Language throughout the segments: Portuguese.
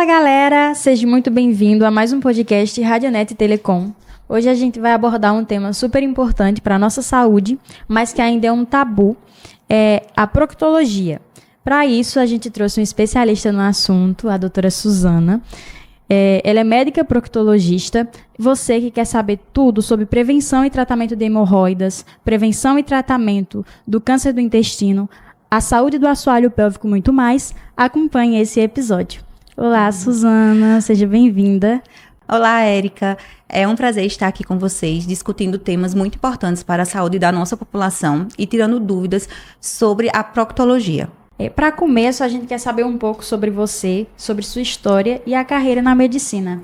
galera, seja muito bem-vindo a mais um podcast Radionet Telecom. Hoje a gente vai abordar um tema super importante para a nossa saúde, mas que ainda é um tabu, é a proctologia. Para isso, a gente trouxe um especialista no assunto, a doutora Suzana. Ela é médica proctologista. Você que quer saber tudo sobre prevenção e tratamento de hemorroidas, prevenção e tratamento do câncer do intestino, a saúde do assoalho pélvico e muito mais, acompanhe esse episódio. Olá, Suzana, seja bem-vinda. Olá, Érica. É um prazer estar aqui com vocês, discutindo temas muito importantes para a saúde da nossa população e tirando dúvidas sobre a proctologia. Para começo, a gente quer saber um pouco sobre você, sobre sua história e a carreira na medicina.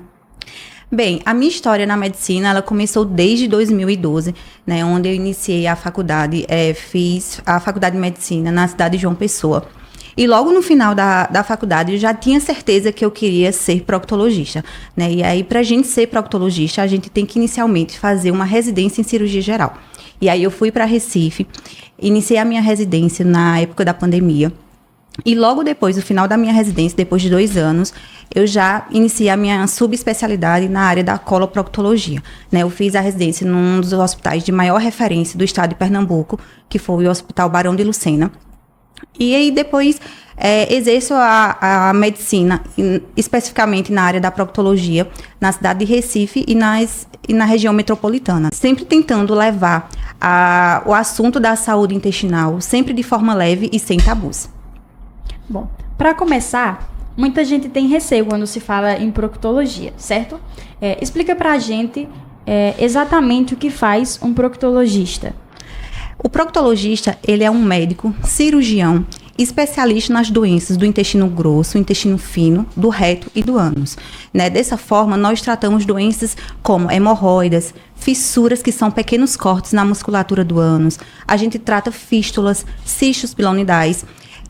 Bem, a minha história na medicina, ela começou desde 2012, né, onde eu iniciei a faculdade, fiz a faculdade de medicina na cidade de João Pessoa. E logo no final da faculdade, eu já tinha certeza que eu queria ser proctologista, né? E aí, para a gente ser proctologista, a gente tem que inicialmente fazer uma residência em cirurgia geral. E aí, eu fui para Recife, iniciei a minha residência na época da pandemia. E logo depois, no final da minha residência, depois de 2 anos, eu já iniciei a minha subespecialidade na área da coloproctologia, né? Eu fiz a residência num dos hospitais de maior referência do estado de Pernambuco, que foi o Hospital Barão de Lucena. E aí depois exerço a medicina, especificamente na área da proctologia, na cidade de Recife e na região metropolitana. Sempre tentando levar o assunto da saúde intestinal, sempre de forma leve e sem tabus. Bom, para começar, muita gente tem receio quando se fala em proctologia, certo? Explica pra gente exatamente o que faz um proctologista. O proctologista, ele é um médico, cirurgião, especialista nas doenças do intestino grosso, intestino fino, do reto e do ânus, né? Dessa forma, nós tratamos doenças como hemorroidas, fissuras, que são pequenos cortes na musculatura do ânus. A gente trata fístulas, cistos pilonidais,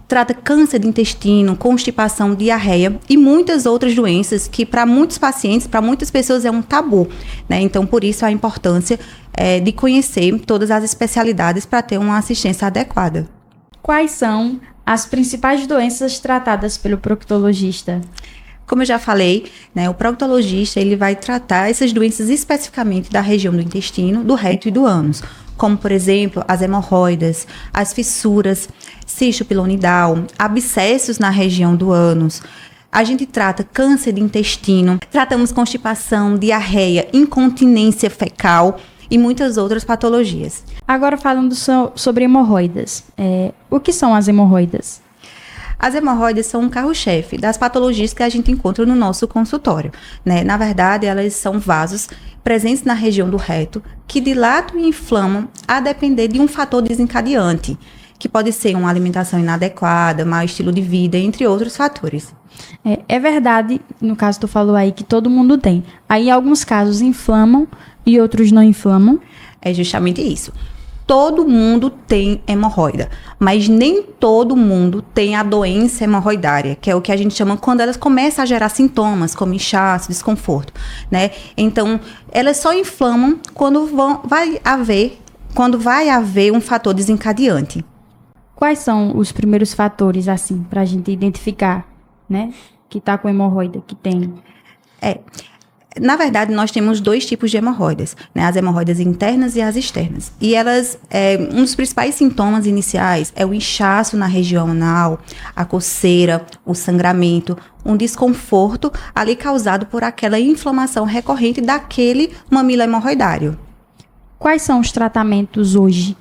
trata câncer de intestino, constipação, diarreia e muitas outras doenças que para muitos pacientes, para muitas pessoas é um tabu, né? Então, por isso a importância de conhecer todas as especialidades para ter uma assistência adequada. Quais são as principais doenças tratadas pelo proctologista? Como eu já falei, né, o proctologista ele vai tratar essas doenças especificamente da região do intestino, do reto e do ânus, como, por exemplo, as hemorroidas, as fissuras, cisto pilonidal, abscessos na região do ânus. A gente trata câncer de intestino, tratamos constipação, diarreia, incontinência fecal e muitas outras patologias. Agora falando sobre hemorroidas, o que são as hemorroidas? As hemorroidas são um carro-chefe das patologias que a gente encontra no nosso consultório, né? Na verdade, elas são vasos presentes na região do reto que dilatam e inflamam a depender de um fator desencadeante, que pode ser uma alimentação inadequada, mau estilo de vida, entre outros fatores. É verdade, no caso tu falou aí que todo mundo tem. Aí alguns casos inflamam e outros não inflamam. É justamente isso. Todo mundo tem hemorroida, mas nem todo mundo tem a doença hemorroidária, que é o que a gente chama quando elas começam a gerar sintomas, como inchaço, desconforto, né? Então, elas só inflamam quando vai haver um fator desencadeante. Quais são os primeiros fatores, assim, para a gente identificar, né, que está com hemorroida, que tem? Na verdade, nós temos 2 tipos de hemorroidas, né? As hemorroidas internas e as externas. E elas, um dos principais sintomas iniciais é o inchaço na região anal, a coceira, o sangramento, um desconforto ali causado por aquela inflamação recorrente daquele mamilo hemorroidário. Quais são os tratamentos hoje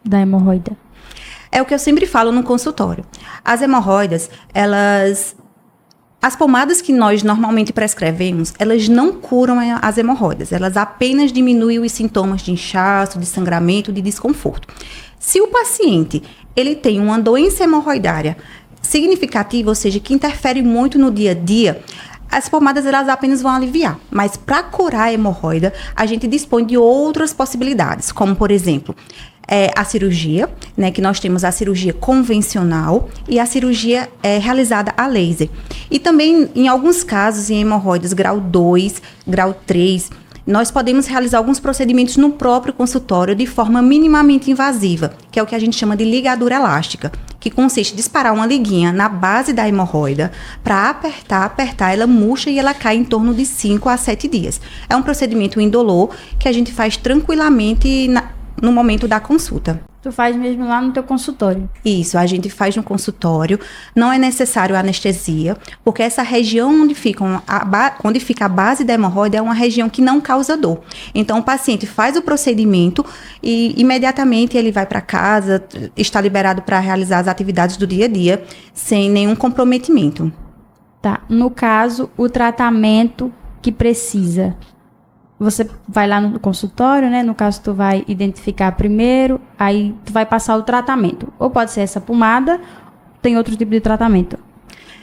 da hemorroida? É o que eu sempre falo no consultório. As hemorroidas, as pomadas que nós normalmente prescrevemos, elas não curam as hemorroidas, elas apenas diminuem os sintomas de inchaço, de sangramento, de desconforto. Se o paciente ele tem uma doença hemorroidária significativa, ou seja, que interfere muito no dia a dia, as pomadas elas apenas vão aliviar. Mas para curar a hemorroida, a gente dispõe de outras possibilidades, como por exemplo, a cirurgia, né, que nós temos a cirurgia convencional e a cirurgia realizada a laser. E também, em alguns casos, em hemorroidas grau 2, grau 3, nós podemos realizar alguns procedimentos no próprio consultório de forma minimamente invasiva, que é o que a gente chama de ligadura elástica, que consiste em disparar uma liguinha na base da hemorroida para apertar, ela murcha e ela cai em torno de 5 a 7 dias. É um procedimento indolor que a gente faz tranquilamente no momento da consulta. Tu faz mesmo lá no teu consultório? Isso, a gente faz no consultório. Não é necessário anestesia, porque essa região onde fica a base da hemorroida é uma região que não causa dor. Então, o paciente faz o procedimento e imediatamente ele vai para casa, está liberado para realizar as atividades do dia a dia, sem nenhum comprometimento. Tá. No caso, o tratamento que precisa... Você vai lá no consultório, né? No caso, tu vai identificar primeiro, aí tu vai passar o tratamento. Ou pode ser essa pomada, tem outro tipo de tratamento.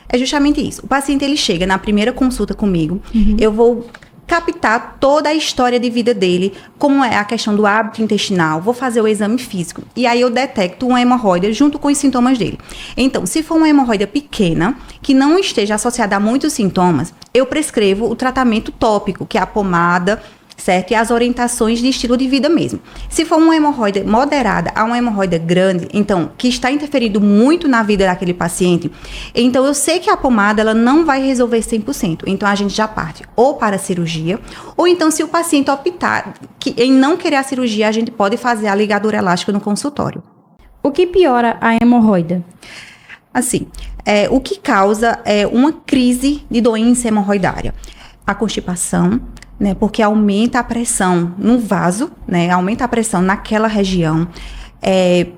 É justamente isso. O paciente, ele chega na primeira consulta comigo, eu vou captar toda a história de vida dele, como é a questão do hábito intestinal, vou fazer o exame físico, e aí eu detecto uma hemorroida junto com os sintomas dele. Então, se for uma hemorroida pequena, que não esteja associada a muitos sintomas, eu prescrevo o tratamento tópico, que é a pomada, certo? E as orientações de estilo de vida mesmo. Se for uma hemorroida moderada a uma hemorroida grande, então, que está interferindo muito na vida daquele paciente, então eu sei que a pomada, ela não vai resolver 100%. Então, a gente já parte ou para a cirurgia, ou então, se o paciente optar em não querer a cirurgia, a gente pode fazer a ligadura elástica no consultório. O que piora a hemorroida? Assim, o que causa uma crise de doença hemorroidária? A constipação, né, porque aumenta a pressão no vaso, né, aumenta a pressão naquela região,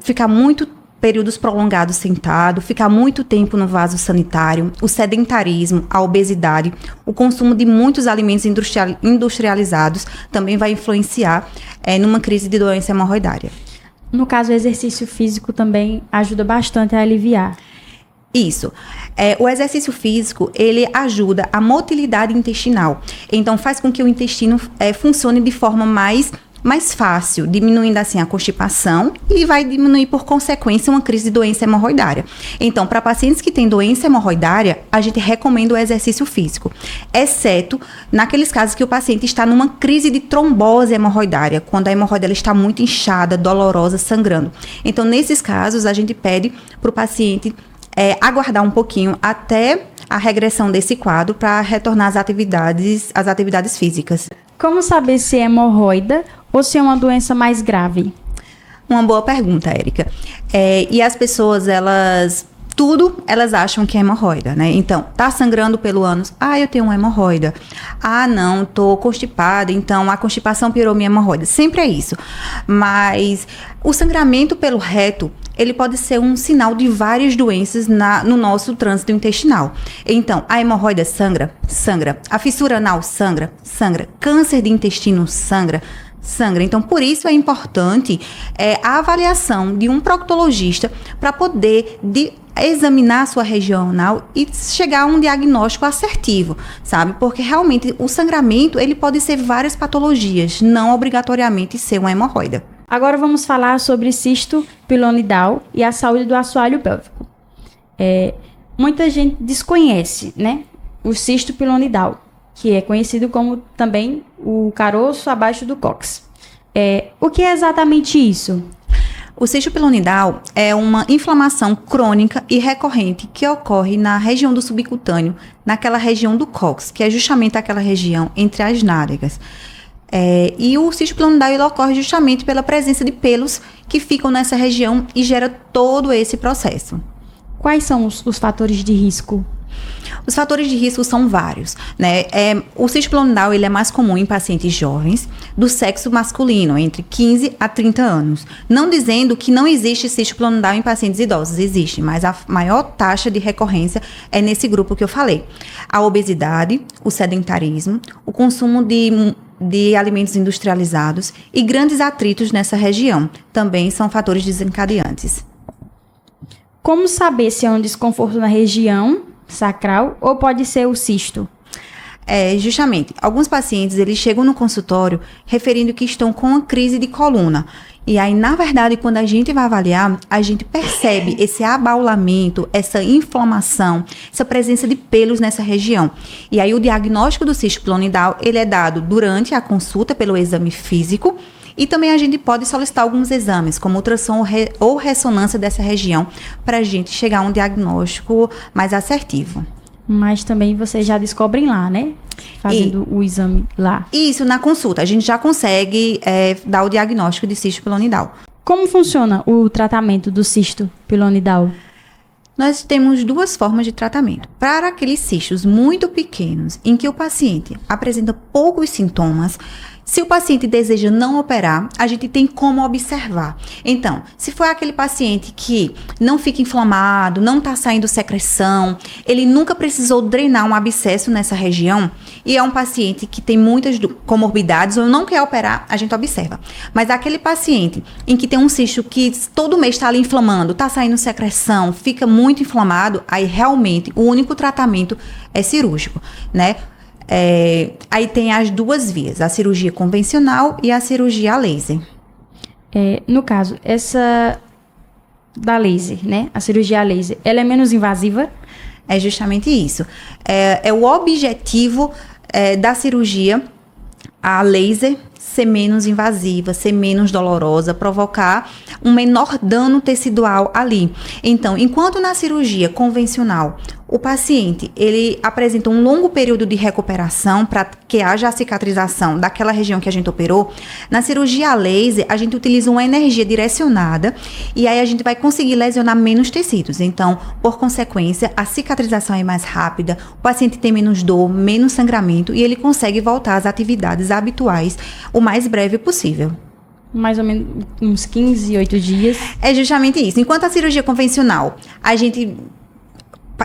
ficar muito períodos prolongados sentado, ficar muito tempo no vaso sanitário, o sedentarismo, a obesidade, o consumo de muitos alimentos industrializados também vai influenciar numa crise de doença hemorroidária. No caso, o exercício físico também ajuda bastante a aliviar. Isso. O exercício físico, ele ajuda a motilidade intestinal. Então, faz com que o intestino funcione de forma mais fácil, diminuindo assim a constipação e vai diminuir, por consequência, uma crise de doença hemorroidária. Então, para pacientes que têm doença hemorroidária, a gente recomenda o exercício físico, exceto naqueles casos que o paciente está numa crise de trombose hemorroidária, quando a hemorroida ela está muito inchada, dolorosa, sangrando. Então, nesses casos, a gente pede para o paciente aguardar um pouquinho até a regressão desse quadro para retornar às atividades físicas. Como saber se é hemorroida ou se é uma doença mais grave? Uma boa pergunta, Érica. E as pessoas, elas acham que é hemorroida, né? Então, tá sangrando pelo ânus, eu tenho uma hemorroida. Não, tô constipada, então a constipação piorou minha hemorroida. Sempre é isso. Mas o sangramento pelo reto, ele pode ser um sinal de várias doenças no nosso trânsito intestinal. Então, a hemorroida sangra. A fissura anal sangra. Câncer de intestino sangra. Então, por isso é importante a avaliação de um proctologista para poder examinar a sua região anal e chegar a um diagnóstico assertivo, sabe? Porque realmente o sangramento, ele pode ser várias patologias, não obrigatoriamente ser uma hemorroida. Agora vamos falar sobre cisto pilonidal e a saúde do assoalho pélvico. Muita gente desconhece, né, o cisto pilonidal, que é conhecido como também o caroço abaixo do cóccix. O que é exatamente isso? O cisto pilonidal é uma inflamação crônica e recorrente que ocorre na região do subcutâneo, naquela região do cóccix, que é justamente aquela região entre as nádegas. E o cisto pilonidal ele ocorre justamente pela presença de pelos que ficam nessa região e gera todo esse processo. Quais são os fatores de risco? Os fatores de risco são vários, né? O cisto pilonidal ele é mais comum em pacientes jovens do sexo masculino, entre 15 a 30 anos. Não dizendo que não existe cisto pilonidal em pacientes idosos, existe, mas a maior taxa de recorrência é nesse grupo que eu falei. A obesidade, o sedentarismo, o consumo de alimentos industrializados e grandes atritos nessa região também são fatores desencadeantes. Como saber se é um desconforto na região sacral ou pode ser o cisto? Justamente, alguns pacientes eles chegam no consultório referindo que estão com uma crise de coluna. E aí, na verdade, quando a gente vai avaliar, a gente percebe esse abaulamento, essa inflamação, essa presença de pelos nessa região. E aí, o diagnóstico do cisto pilonidal, ele é dado durante a consulta pelo exame físico, e também a gente pode solicitar alguns exames, como ultrassom ou ressonância dessa região, para a gente chegar a um diagnóstico mais assertivo. Mas também vocês já descobrem lá, né? Fazendo o exame lá. Isso, na consulta. A gente já consegue dar o diagnóstico de cisto pilonidal. Como funciona o tratamento do cisto pilonidal? Nós temos duas formas de tratamento. Para aqueles cistos muito pequenos, em que o paciente apresenta poucos sintomas, se o paciente deseja não operar, a gente tem como observar. Então, se for aquele paciente que não fica inflamado, não está saindo secreção, ele nunca precisou drenar um abscesso nessa região, e é um paciente que tem muitas comorbidades ou não quer operar, a gente observa. Mas aquele paciente em que tem um cisto que todo mês está ali inflamando, está saindo secreção, fica muito inflamado, aí realmente o único tratamento é cirúrgico, né? Aí tem as duas vias, a cirurgia convencional e a cirurgia a laser. No caso, essa da laser, né? A cirurgia a laser, ela é menos invasiva? É justamente isso. É o objetivo da cirurgia a laser ser menos invasiva, ser menos dolorosa, provocar um menor dano tecidual ali. Então, enquanto na cirurgia convencional o paciente, ele apresenta um longo período de recuperação para que haja a cicatrização daquela região que a gente operou. Na cirurgia a laser, a gente utiliza uma energia direcionada e aí a gente vai conseguir lesionar menos tecidos. Então, por consequência, a cicatrização é mais rápida, o paciente tem menos dor, menos sangramento e ele consegue voltar às atividades habituais o mais breve possível. Mais ou menos uns 15, 8 dias. É justamente isso. Enquanto a cirurgia convencional,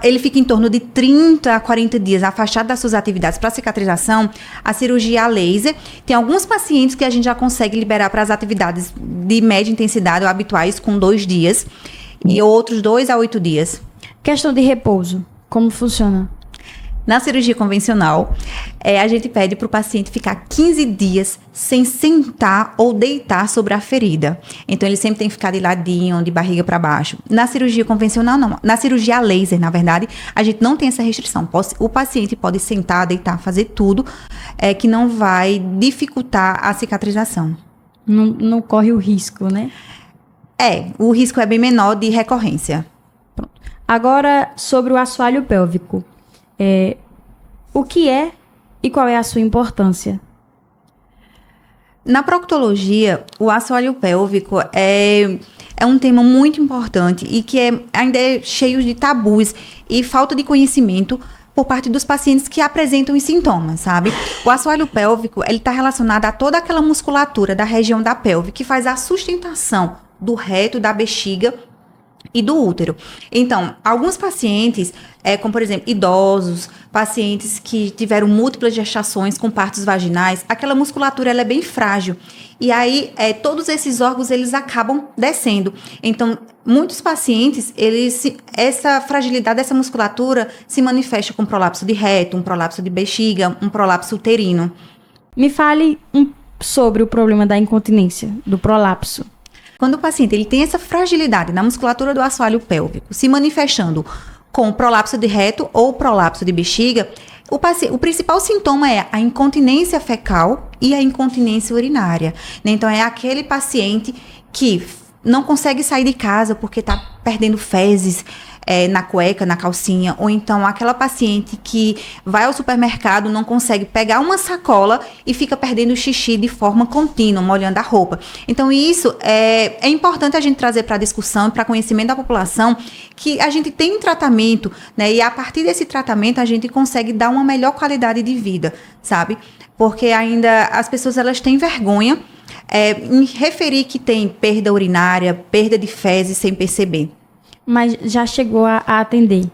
ele fica em torno de 30 a 40 dias afastado das suas atividades para cicatrização. A cirurgia a laser, tem alguns pacientes que a gente já consegue liberar para as atividades de média intensidade ou habituais com 2 dias e outros 2 a 8 dias. Questão de repouso, como funciona? Na cirurgia convencional, a gente pede para o paciente ficar 15 dias sem sentar ou deitar sobre a ferida. Então, ele sempre tem que ficar de ladinho, de barriga para baixo. Na cirurgia convencional, não. Na cirurgia a laser, na verdade, a gente não tem essa restrição. O paciente pode sentar, deitar, fazer tudo que não vai dificultar a cicatrização. Não corre o risco, né? O risco é bem menor de recorrência. Pronto. Agora, sobre o assoalho pélvico. O que é e qual é a sua importância? Na proctologia, o assoalho pélvico é um tema muito importante e que ainda é cheio de tabus e falta de conhecimento por parte dos pacientes que apresentam os sintomas, sabe? O assoalho pélvico, ele está relacionado a toda aquela musculatura da região da pelve que faz a sustentação do reto, da bexiga e do útero. Então, alguns pacientes, como por exemplo, idosos, pacientes que tiveram múltiplas gestações com partos vaginais, aquela musculatura ela é bem frágil. E aí, todos esses órgãos, eles acabam descendo. Então, muitos pacientes, essa fragilidade dessa musculatura se manifesta com prolapso de reto, um prolapso de bexiga, um prolapso uterino. Me fale sobre o problema da incontinência, do prolapso. Quando o paciente ele tem essa fragilidade na musculatura do assoalho pélvico, se manifestando com prolapso de reto ou prolapso de bexiga, o principal sintoma é a incontinência fecal e a incontinência urinária. Então, é aquele paciente que não consegue sair de casa porque está perdendo fezes na cueca, na calcinha, ou então aquela paciente que vai ao supermercado, não consegue pegar uma sacola e fica perdendo xixi de forma contínua, molhando a roupa. Então, isso é importante a gente trazer para a discussão, para conhecimento da população, que a gente tem um tratamento, né? E a partir desse tratamento a gente consegue dar uma melhor qualidade de vida, sabe? Porque ainda as pessoas elas têm vergonha em referir que tem perda urinária, perda de fezes sem perceber. Mas já chegou a atender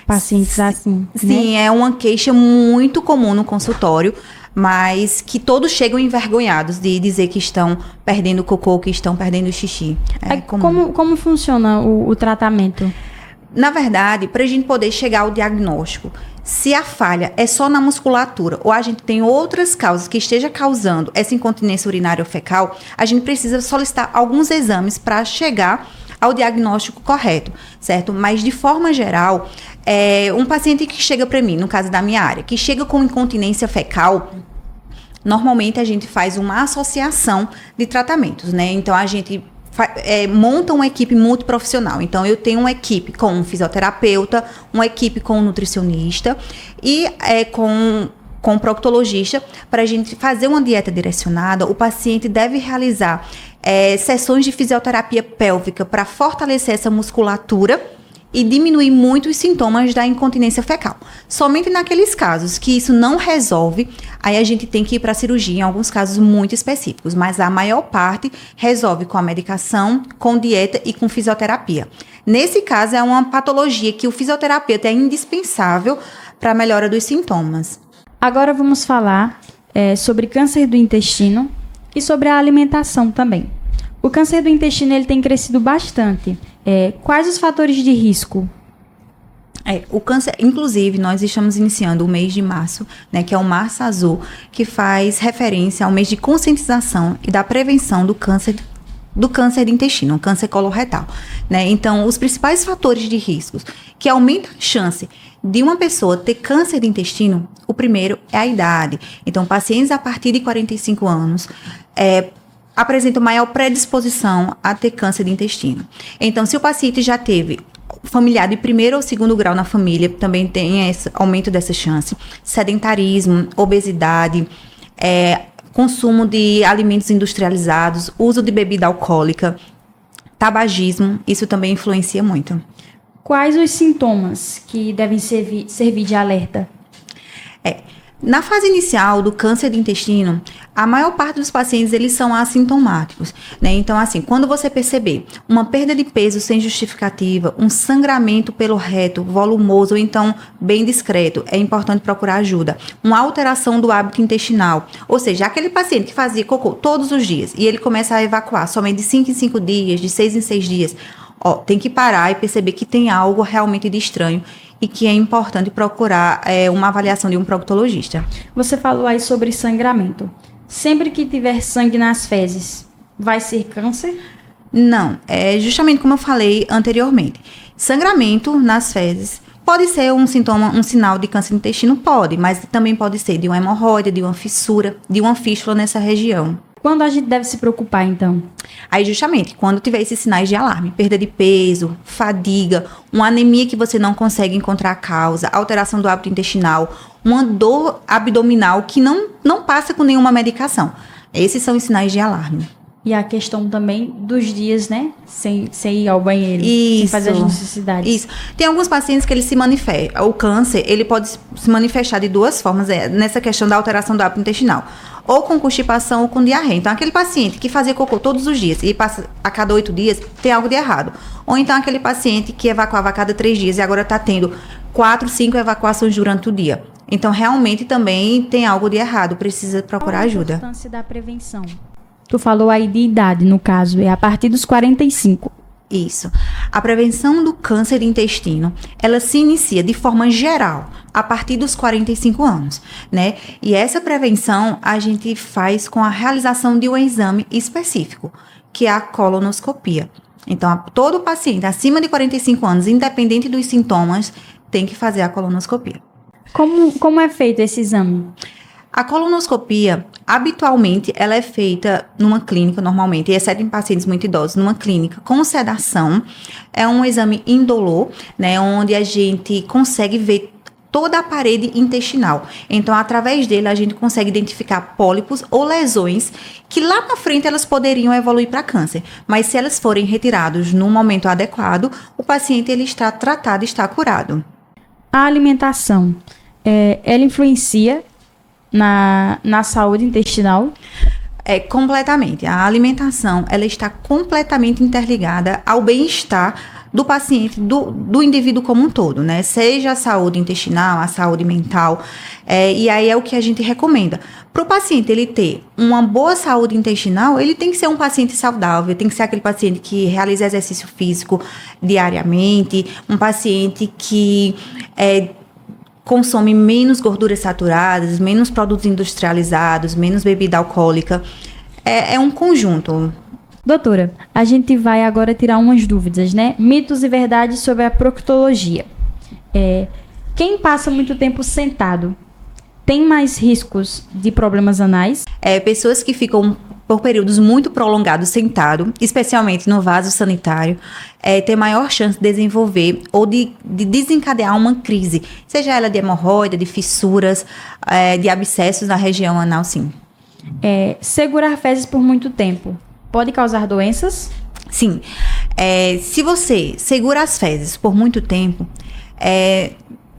pacientes assim? Sim, né? É uma queixa muito comum no consultório, mas que todos chegam envergonhados de dizer que estão perdendo cocô, que estão perdendo xixi. É comum. Como funciona o tratamento? Na verdade, para a gente poder chegar ao diagnóstico, se a falha é só na musculatura ou a gente tem outras causas que esteja causando essa incontinência urinária ou fecal, a gente precisa solicitar alguns exames para chegar ao diagnóstico correto, certo? Mas, de forma geral, um paciente que chega para mim, no caso da minha área, que chega com incontinência fecal, normalmente a gente faz uma associação de tratamentos, né? Então, a gente monta uma equipe multiprofissional. Então, eu tenho uma equipe com um fisioterapeuta, uma equipe com um nutricionista e com um proctologista, para a gente fazer uma dieta direcionada. O paciente deve realizar sessões de fisioterapia pélvica para fortalecer essa musculatura e diminuir muito os sintomas da incontinência fecal. Somente naqueles casos que isso não resolve, aí a gente tem que ir para a cirurgia, em alguns casos muito específicos, mas a maior parte resolve com a medicação, com dieta e com fisioterapia. Nesse caso, é uma patologia que o fisioterapeuta é indispensável para a melhora dos sintomas. Agora vamos falar sobre câncer do intestino e sobre a alimentação também. O câncer do intestino ele tem crescido bastante. Quais os fatores de risco? O câncer, inclusive, nós estamos iniciando o mês de março, né, que é o Março Azul, que faz referência ao mês de conscientização e da prevenção do câncer de intestino, o câncer coloretal, né? Então, os principais fatores de riscos que aumentam a chance de uma pessoa ter câncer de intestino, o primeiro é a idade. Então, pacientes a partir de 45 anos apresentam maior predisposição a ter câncer de intestino. Então, se o paciente já teve familiar de primeiro ou segundo grau na família, também tem esse aumento dessa chance. Sedentarismo, obesidade, consumo de alimentos industrializados, uso de bebida alcoólica, tabagismo, isso também influencia muito. Quais os sintomas que devem servir de alerta? Na fase inicial do câncer de intestino, a maior parte dos pacientes, eles são assintomáticos, né? Então, assim, quando você perceber uma perda de peso sem justificativa, um sangramento pelo reto, volumoso ou então bem discreto, é importante procurar ajuda. Uma alteração do hábito intestinal, ou seja, aquele paciente que fazia cocô todos os dias e ele começa a evacuar somente de 5 em 5 dias, de 6 em 6 dias, tem que parar e perceber que tem algo realmente de estranho e que é importante procurar uma avaliação de um proctologista. Você falou aí sobre sangramento. Sempre que tiver sangue nas fezes, vai ser câncer? Não, justamente como eu falei anteriormente. Sangramento nas fezes pode ser um sinal de câncer no intestino? Pode, mas também pode ser de uma hemorroida, de uma fissura, de uma fístula nessa região. Quando a gente deve se preocupar, então? Aí, justamente, quando tiver esses sinais de alarme, perda de peso, fadiga, uma anemia que você não consegue encontrar a causa, alteração do hábito intestinal, uma dor abdominal que não passa com nenhuma medicação. Esses são os sinais de alarme. E a questão também dos dias, né? Sem ir ao banheiro, isso, sem fazer as necessidades. Isso. Tem alguns pacientes que ele se manifesta. O câncer, ele pode se manifestar de duas formas, nessa questão da alteração do hábito intestinal. Ou com constipação ou com diarreia. Então, aquele paciente que fazia cocô todos os dias e passa a cada 8 dias, tem algo de errado. Ou então, aquele paciente que evacuava a cada 3 dias e agora está tendo 4, 5 evacuações durante o dia. Então, realmente também tem algo de errado, precisa procurar ajuda. Qual a importância da prevenção? Tu falou aí de idade, no caso, é a partir dos 45. Isso. A prevenção do câncer de intestino, ela se inicia de forma geral a partir dos 45 anos, né? E essa prevenção a gente faz com a realização de um exame específico, que é a colonoscopia. Então, todo paciente acima de 45 anos, independente dos sintomas, tem que fazer a colonoscopia. Como é feito esse exame? A colonoscopia, habitualmente, ela é feita numa clínica, normalmente, exceto em pacientes muito idosos, numa clínica com sedação. É um exame indolor, né, onde a gente consegue ver toda a parede intestinal. Então, através dele, a gente consegue identificar pólipos ou lesões que lá na frente elas poderiam evoluir para câncer. Mas se elas forem retiradas no momento adequado, o paciente ele está tratado e está curado. A alimentação, ela influencia na saúde intestinal? Completamente. A alimentação, ela está completamente interligada ao bem-estar do paciente, do indivíduo como um todo, né? Seja a saúde intestinal, a saúde mental, e aí é o que a gente recomenda. Para o paciente ele ter uma boa saúde intestinal, ele tem que ser um paciente saudável, tem que ser aquele paciente que realiza exercício físico diariamente, um paciente que consome menos gorduras saturadas, menos produtos industrializados, menos bebida alcoólica. É um conjunto. Doutora, a gente vai agora tirar umas dúvidas, né? Mitos e verdades sobre a proctologia. Quem passa muito tempo sentado tem mais riscos de problemas anais? Pessoas que ficam por períodos muito prolongados sentado, especialmente no vaso sanitário, tem maior chance de desenvolver ou de desencadear uma crise, seja ela de hemorroida, de fissuras, de abscessos na região anal, sim. Segurar fezes por muito tempo pode causar doenças? Sim. Se você segura as fezes por muito tempo,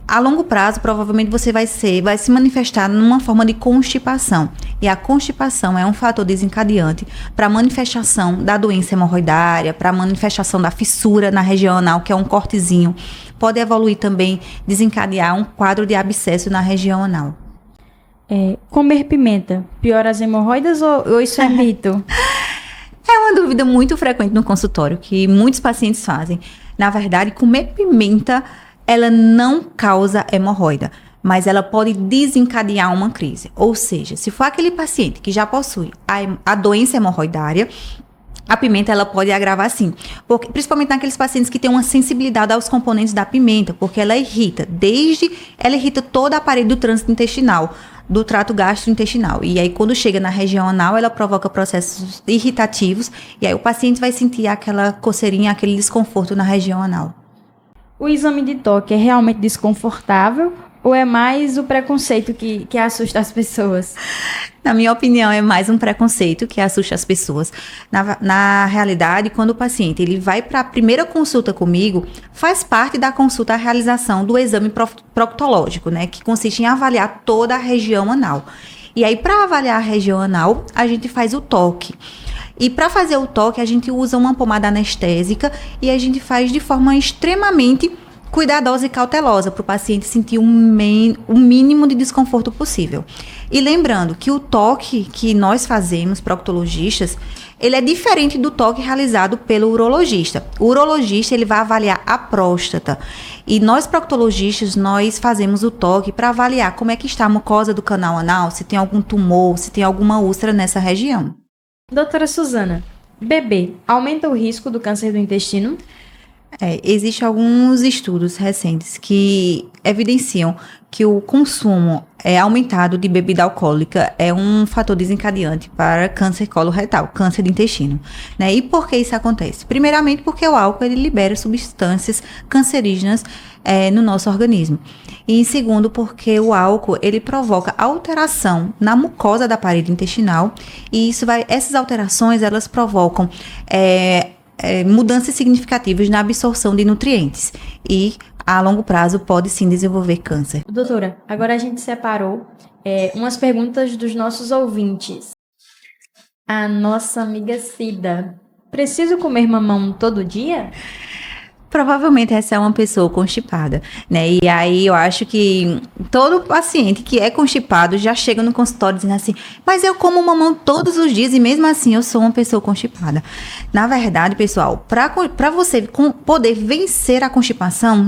a longo prazo, provavelmente você vai se manifestar numa forma de constipação. E a constipação é um fator desencadeante para a manifestação da doença hemorroidária, para a manifestação da fissura na região anal, que é um cortezinho. Pode evoluir também, desencadear um quadro de abscesso na região anal. Comer pimenta piora as hemorroidas ou isso é mito? É uma dúvida muito frequente no consultório, que muitos pacientes fazem. Na verdade, comer pimenta, ela não causa hemorroida, mas ela pode desencadear uma crise. Ou seja, se for aquele paciente que já possui a doença hemorroidária, a pimenta ela pode agravar sim, principalmente naqueles pacientes que têm uma sensibilidade aos componentes da pimenta, porque ela irrita toda a parede do trânsito intestinal, do trato gastrointestinal. E aí, quando chega na região anal, ela provoca processos irritativos, e aí o paciente vai sentir aquela coceirinha, aquele desconforto na região anal. O exame de toque é realmente desconfortável ou é mais o preconceito que assusta as pessoas? Na minha opinião, é mais um preconceito que assusta as pessoas. Na realidade, quando o paciente ele vai para a primeira consulta comigo, faz parte da consulta a realização do exame proctológico, né, que consiste em avaliar toda a região anal. E aí, para avaliar a região anal, a gente faz o toque. E para fazer o toque, a gente usa uma pomada anestésica e a gente faz de forma extremamente cuidadosa e cautelosa para o paciente sentir o mínimo de desconforto possível. E lembrando que o toque que nós fazemos, proctologistas, ele é diferente do toque realizado pelo urologista. O urologista ele vai avaliar a próstata. E nós, proctologistas, nós fazemos o toque para avaliar como é que está a mucosa do canal anal, se tem algum tumor, se tem alguma úlcera nessa região. Doutora Suzana, bebê aumenta o risco do câncer do intestino? Existem alguns estudos recentes que evidenciam que o consumo aumentado de bebida alcoólica é um fator desencadeante para câncer coloretal, câncer do intestino, né? E por que isso acontece? Primeiramente porque o álcool ele libera substâncias cancerígenas no nosso organismo. E em segundo, porque o álcool ele provoca alteração na mucosa da parede intestinal e essas alterações elas provocam mudanças significativas na absorção de nutrientes e a longo prazo pode sim desenvolver câncer. Doutora, agora a gente separou umas perguntas dos nossos ouvintes. A nossa amiga Cida, preciso comer mamão todo dia? Provavelmente essa é uma pessoa constipada, né? E aí eu acho que todo paciente que é constipado já chega no consultório dizendo assim, mas eu como mamão todos os dias e mesmo assim eu sou uma pessoa constipada. Na verdade, pessoal, para você poder vencer a constipação,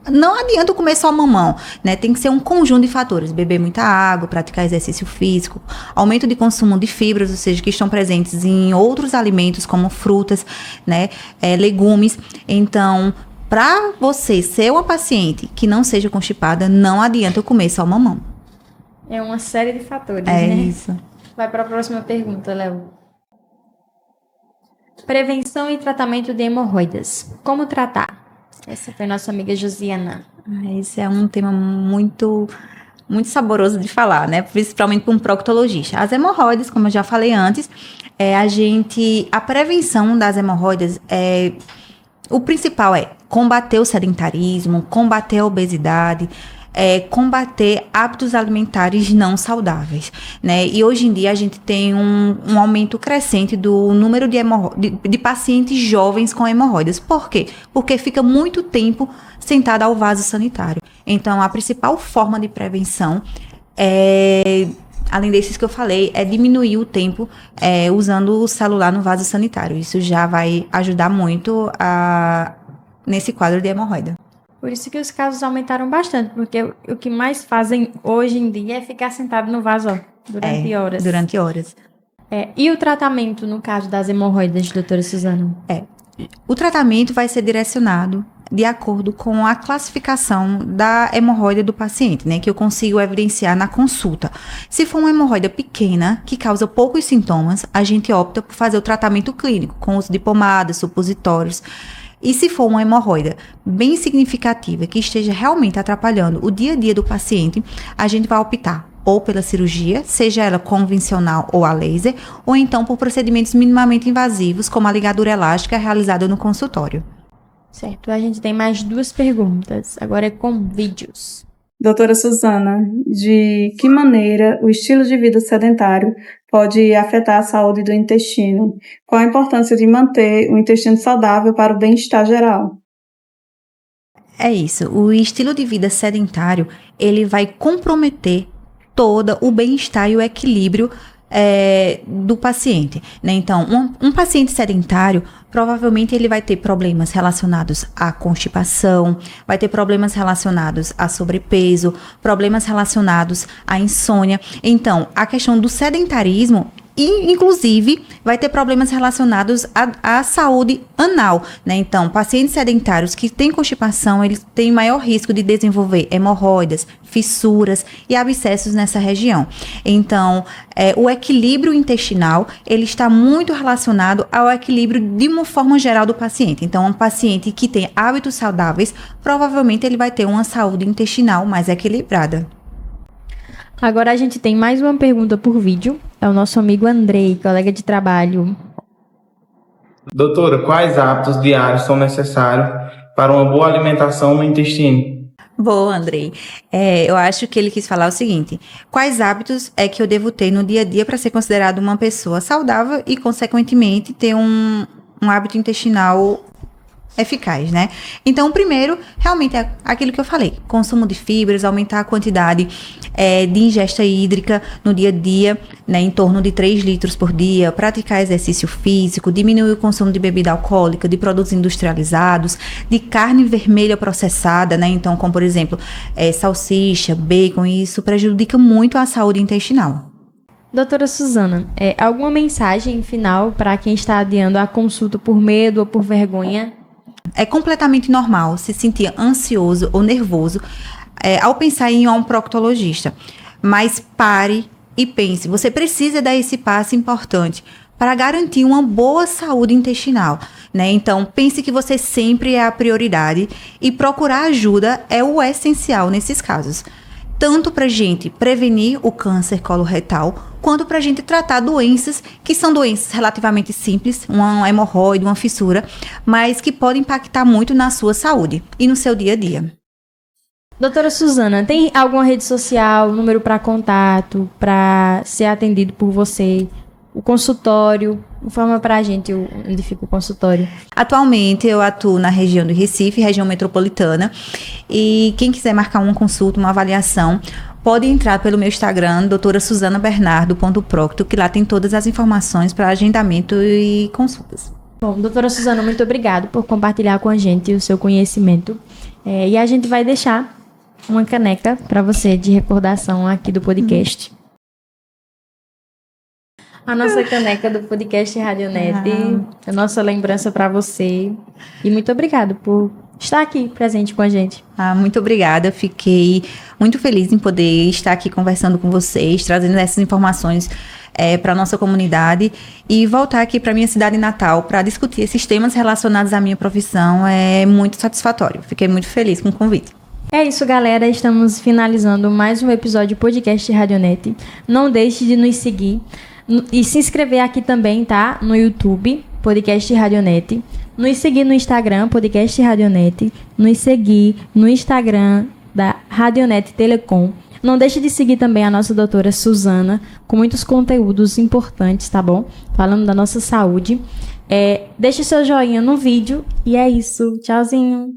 não adianta comer só mamão, né? Tem que ser um conjunto de fatores. Beber muita água, praticar exercício físico, aumento de consumo de fibras, ou seja, que estão presentes em outros alimentos como frutas, né? Legumes. Então, para você ser uma paciente que não seja constipada, não adianta comer só mamão. É uma série de fatores, né? É isso. Vai para a próxima pergunta, Léo. Prevenção e tratamento de hemorroidas. Como tratar? Essa foi nossa amiga Josiana. Esse é um tema muito, muito saboroso de falar, né? Principalmente para um proctologista. As hemorroidas, como eu já falei antes, a prevenção das hemorroidas, o principal é combater o sedentarismo, combater a obesidade, combater hábitos alimentares não saudáveis, né? E hoje em dia a gente tem um aumento crescente do número de pacientes jovens com hemorroidas. Por quê? Porque fica muito tempo sentado ao vaso sanitário. Então, a principal forma de prevenção além desses que eu falei, é diminuir o tempo usando o celular no vaso sanitário. Isso já vai ajudar muito nesse quadro de hemorroida. Por isso que os casos aumentaram bastante, porque o que mais fazem hoje em dia é ficar sentado no vaso durante horas. Durante horas. E o tratamento, no caso das hemorroidas, doutora Suzana? O tratamento vai ser direcionado de acordo com a classificação da hemorroida do paciente, né, que eu consigo evidenciar na consulta. Se for uma hemorroida pequena, que causa poucos sintomas, a gente opta por fazer o tratamento clínico, com uso de pomadas, supositórios. E se for uma hemorroida bem significativa, que esteja realmente atrapalhando o dia a dia do paciente, a gente vai optar ou pela cirurgia, seja ela convencional ou a laser, ou então por procedimentos minimamente invasivos, como a ligadura elástica realizada no consultório. Certo, a gente tem mais 2 perguntas, agora é com vídeos. Doutora Suzana, de que maneira o estilo de vida sedentário pode afetar a saúde do intestino? Qual a importância de manter o intestino saudável para o bem-estar geral? É isso, o estilo de vida sedentário, ele vai comprometer todo o bem-estar e o equilíbrio do paciente, né? Então, um paciente sedentário, provavelmente ele vai ter problemas relacionados à constipação, vai ter problemas relacionados a sobrepeso, problemas relacionados à insônia. Então, a questão do sedentarismo, e, inclusive, vai ter problemas relacionados à saúde anal, né? Então, pacientes sedentários que têm constipação, eles têm maior risco de desenvolver hemorroidas, fissuras e abscessos nessa região. Então, o equilíbrio intestinal, ele está muito relacionado ao equilíbrio de uma forma geral do paciente. Então, um paciente que tem hábitos saudáveis, provavelmente ele vai ter uma saúde intestinal mais equilibrada. Agora a gente tem mais uma pergunta por vídeo. É o nosso amigo Andrei, colega de trabalho. Doutora, quais hábitos diários são necessários para uma boa alimentação no intestino? Boa, Andrei. Eu acho que ele quis falar o seguinte: quais hábitos é que eu devo ter no dia a dia para ser considerado uma pessoa saudável e, consequentemente, ter um hábito intestinal eficaz, né? Então, o primeiro, realmente, é aquilo que eu falei: consumo de fibras, aumentar a quantidade de ingesta hídrica no dia a dia, né, em torno de 3 litros por dia, praticar exercício físico, diminuir o consumo de bebida alcoólica, de produtos industrializados, de carne vermelha processada, né? Então, como, por exemplo, salsicha, bacon, isso prejudica muito a saúde intestinal. Doutora Suzana, alguma mensagem final para quem está adiando a consulta por medo ou por vergonha? É completamente normal se sentir ansioso ou nervoso ao pensar em ir a um proctologista. Mas pare e pense, você precisa dar esse passo importante para garantir uma boa saúde intestinal, né? Então, pense que você sempre é a prioridade e procurar ajuda é o essencial nesses casos. Tanto para a gente prevenir o câncer coloretal, quanto para a gente tratar doenças que são doenças relativamente simples, uma hemorroide, uma fissura, mas que podem impactar muito na sua saúde e no seu dia a dia. Doutora Suzana, tem alguma rede social, número para contato, para ser atendido por você? O consultório, informa para a gente onde fica o consultório. Atualmente eu atuo na região do Recife, região metropolitana, e quem quiser marcar uma consulta, uma avaliação, pode entrar pelo meu Instagram, doutorasuzanabernardo.procto, que lá tem todas as informações para agendamento e consultas. Bom, doutora Suzana, muito obrigada por compartilhar com a gente o seu conhecimento. E a gente vai deixar uma caneca para você de recordação aqui do podcast. A nossa caneca do podcast Radionet, a nossa lembrança para você. E muito obrigada por estar aqui presente com a gente. Muito obrigada, fiquei muito feliz em poder estar aqui conversando com vocês, trazendo essas informações para a nossa comunidade e voltar aqui para a minha cidade natal para discutir esses temas relacionados à minha profissão. É muito satisfatório, fiquei muito feliz com o convite. É isso, galera. Estamos finalizando mais um episódio do podcast Radionet. Não deixe de nos seguir e se inscrever aqui também, tá? No YouTube, podcast Radionet. Nos seguir no Instagram, podcast Radionet. Nos seguir no Instagram, da Radionet Telecom. Não deixe de seguir também a nossa doutora Suzana, com muitos conteúdos importantes, tá bom? Falando da nossa saúde. Deixe seu joinha no vídeo e é isso. Tchauzinho!